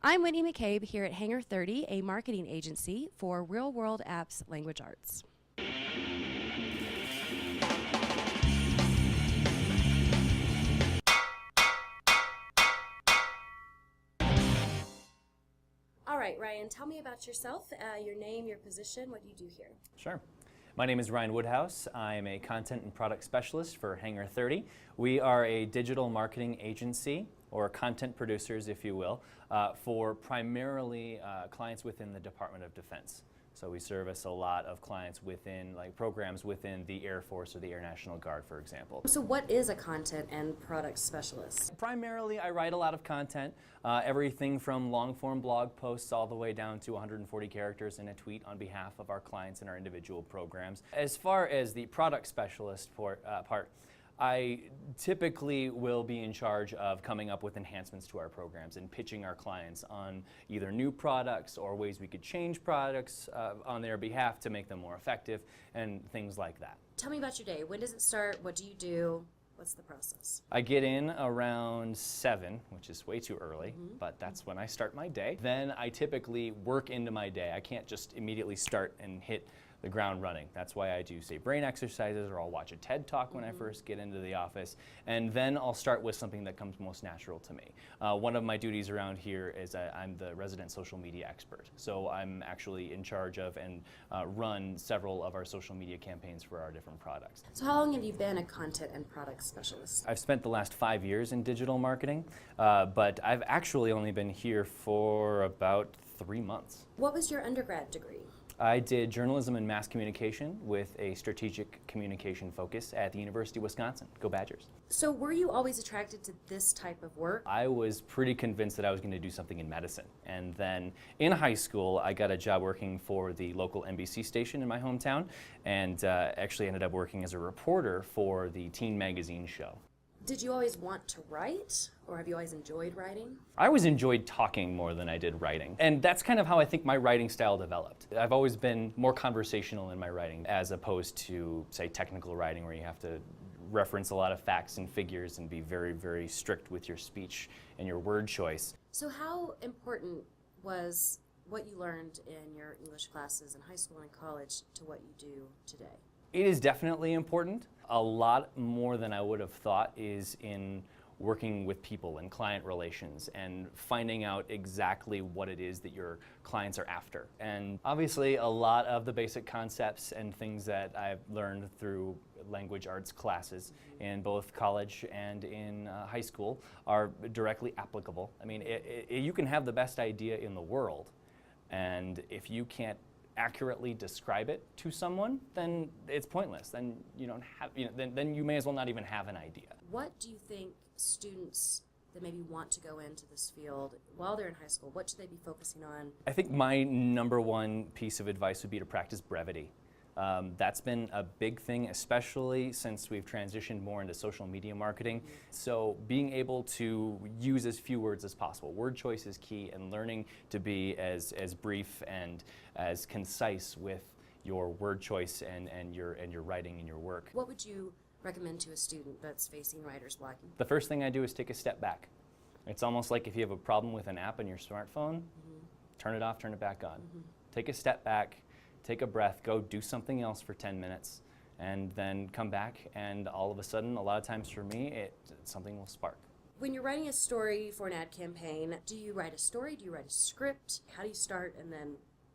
I'm Whitney McCabe here at Hangar 30, a marketing agency for Real World Apps Language Arts. All right, Ryan, tell me about yourself, your name, your position, what do you do here? Sure. My name is Ryan Woodhouse. I am a content and product specialist for Hangar 30. We are a digital marketing agency, or content producers, if you will, for primarily clients within the Department of Defense. So we service a lot of clients within, like programs within the Air Force or the Air National Guard, for example. So what is a content and product specialist? Primarily, I write a lot of content, everything from long-form blog posts all the way down to 140 characters in a tweet on behalf of our clients and our individual programs. As far as the product specialist part, I typically will be in charge of coming up with enhancements to our programs and pitching our clients on either new products or ways we could change products on their behalf to make them more effective and things like that. Tell me about your day. When does it start? What do you do? What's the process? I get in around 7, which is way too early, but that's when I start my day. Then I typically work into my day. I can't just immediately start and hit the ground running. That's why I do, say, brain exercises, or I'll watch a TED Talk when I first get into the office, and then I'll start with something that comes most natural to me. One of my duties around here is I'm the resident social media expert. So I'm actually in charge of and run several of our social media campaigns for our different products. So how long have you been a content and product specialist? I've spent the last 5 years in digital marketing, but I've actually only been here for about 3 months. What was your undergrad degree? I did journalism and mass communication with a strategic communication focus at the University of Wisconsin. Go Badgers. So were you always attracted to this type of work? I was pretty convinced that I was going to do something in medicine. And then in high school, I got a job working for the local NBC station in my hometown, and actually ended up working as a reporter for the teen magazine show. Did you always want to write, or have you always enjoyed writing? I always enjoyed talking more than I did writing. And that's kind of how I think my writing style developed. I've always been more conversational in my writing, as opposed to, say, technical writing, where you have to reference a lot of facts and figures and be very, very strict with your speech and your word choice. So how important was what you learned in your English classes in high school and college to what you do today? It is definitely important. A lot more than I would have thought is in working with people and client relations and finding out exactly what it is that your clients are after. And obviously a lot of the basic concepts and things that I've learned through language arts classes in both college and in high school are directly applicable. I mean, you can have the best idea in the world, and if you can't accurately describe it to someone, then it's pointless. Then you don't have, then you may as well not even have an idea. What do you think students that maybe want to go into this field while they're in high school, what should they be focusing on? I think my number one piece of advice would be to practice brevity. That's been a big thing, especially since we've transitioned more into social media marketing. So being able to use as few words as possible. Word choice is key, and learning to be as brief and as concise with your word choice and your writing and your work. What would you recommend to a student that's facing writer's block? The first thing I do is take a step back. It's almost like if you have a problem with an app on your smartphone, turn it off, turn it back on. Take a step back. Take a breath, go do something else for 10 minutes, and then come back, and all of a sudden, a lot of times for me, something will spark. When you're writing a story for an ad campaign, do you write a story? Do you write a script? How do you start, and then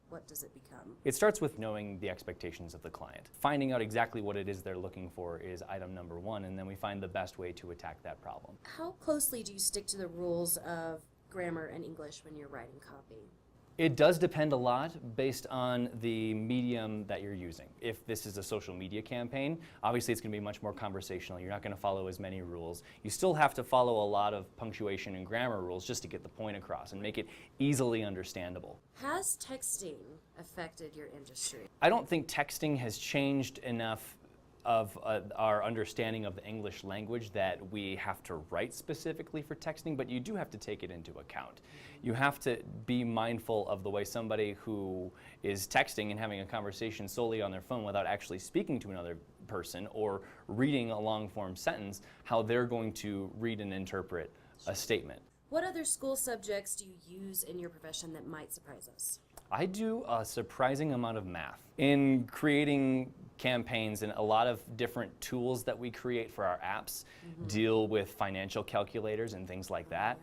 what does it become? It starts with knowing the expectations of the client. Finding out exactly what it is they're looking for is item number one, and then we find the best way to attack that problem. How closely do you stick to the rules of grammar and English when you're writing copy? It does depend a lot based on the medium that you're using. If this is a social media campaign, obviously it's going to be much more conversational. You're not going to follow as many rules. You still have to follow a lot of punctuation and grammar rules just to get the point across and make it easily understandable. Has texting affected your industry? I don't think texting has changed enough of our understanding of the English language that we have to write specifically for texting, but you do have to take it into account. You have to be mindful of the way somebody who is texting and having a conversation solely on their phone without actually speaking to another person or reading a long-form sentence, how they're going to read and interpret a statement. What other school subjects do you use in your profession that might surprise us? I do a surprising amount of math in creating campaigns, and a lot of different tools that we create for our apps deal with financial calculators and things like that.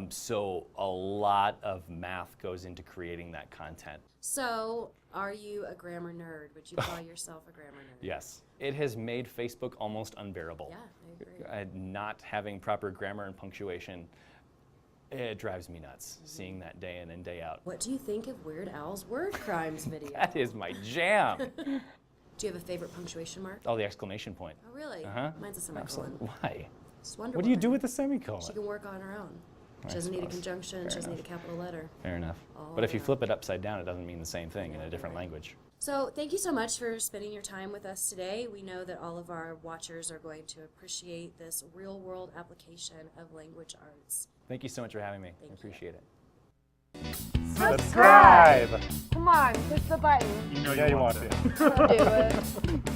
So a lot of math goes into creating that content. So, are you a grammar nerd? Would you call yourself a grammar nerd? Yes. It has made Facebook almost unbearable. Yeah, I agree. Not having proper grammar and punctuation, it drives me nuts seeing that day in and day out. What do you think of Weird Al's word crimes video? That is my jam. Do you have a favorite punctuation mark? Oh, the exclamation point. Oh, really? Uh-huh. Mine's a semicolon. Absolutely. Why? Just Wonder What do you Woman. do with the semicolon? She can work on her own. I She doesn't need a suppose. conjunction. Fair She doesn't enough. need a capital letter. Fair enough. All But if you around. flip it upside down, it doesn't mean the same thing in a different language. So thank you so much for spending your time with us today. We know that all of our watchers are going to appreciate this real-world application of language arts. Thank you so much for having me. I Thank you. appreciate it. Subscribe! Come on, push the button. You know you want to. Do it.